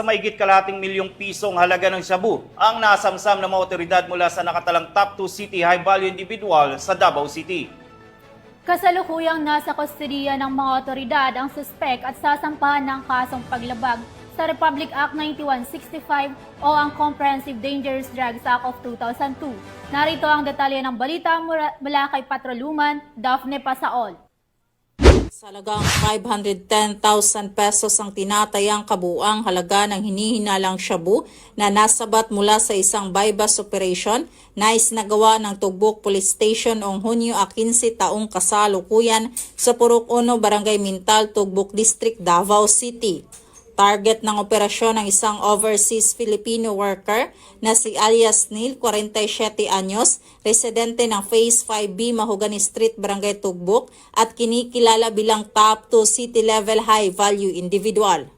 Mahigit kalahating milyong pisong halaga ng shabu ang nasamsam ng mga otoridad mula sa nakatalang top 2 city high-value individual sa Davao City. Kasalukuyang nasa kustodiya ng mga otoridad ang suspek at sasampahan ng kasong paglabag sa Republic Act 9165 o ang Comprehensive Dangerous Drugs Act of 2002. Narito ang detalye ng balita mula kay Patroluman Daphne Pasaol. Sa halagang 510,000 pesos ang tinatayang kabuuang halaga ng hinihinalang shabu na nasabat mula sa isang bypass operation na isinagawa ng Tugbok Police Station noong Hunyo 15 taong kasalukuyan sa Purok 1, Barangay Mintal, Tugbok District, Davao City. Target ng operasyon ng isang overseas Filipino worker na si alias Neil, 47 anyos, residente ng Phase 5B, Mahogany Street, Barangay Tugbok at kinikilala bilang top 2 city-level high-value individual.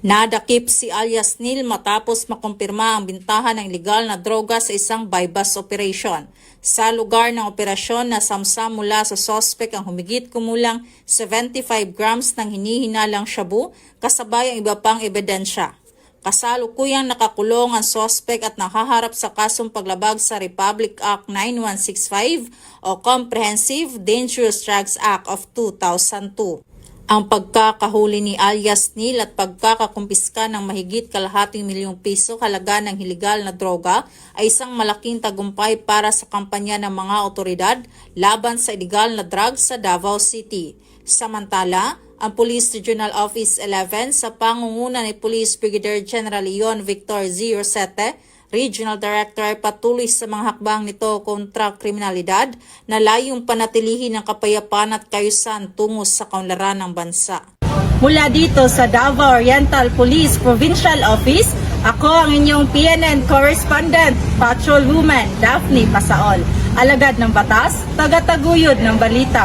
Nadakip si alias Neil matapos makumpirma ang bintahan ng legal na droga sa isang bypass operation. Sa lugar ng operasyon, nasamsam mula sa sospek ang humigit kumulang 75 grams ng hinihinalang shabu kasabay ang iba pang ebidensya. Kasalukuyang nakakulong ang sospek at nakaharap sa kasong paglabag sa Republic Act 9165 o Comprehensive Dangerous Drugs Act of 2002. Ang pagkakahuli ni alias Neil at pagkakakumpiska ng mahigit kalahating milyong piso halaga ng ilegal na droga ay isang malaking tagumpay para sa kampanya ng mga otoridad laban sa ilegal na drugs sa Davao City. Samantala, ang Police Regional Office 11 sa pangunguna ni Police Brigadier General Leon Victor Z. Rosete, Regional Director, ay patuloy sa mga hakbang nito kontra kriminalidad na layong panatilihin ang kapayapaan at kaayusan tungo sa kaunlaran ng bansa. Mula dito sa Davao Oriental Police Provincial Office, ako ang inyong PNN Correspondent, Patrolwoman Daphne Pasaol. Alagad ng batas, tagataguyod ng balita.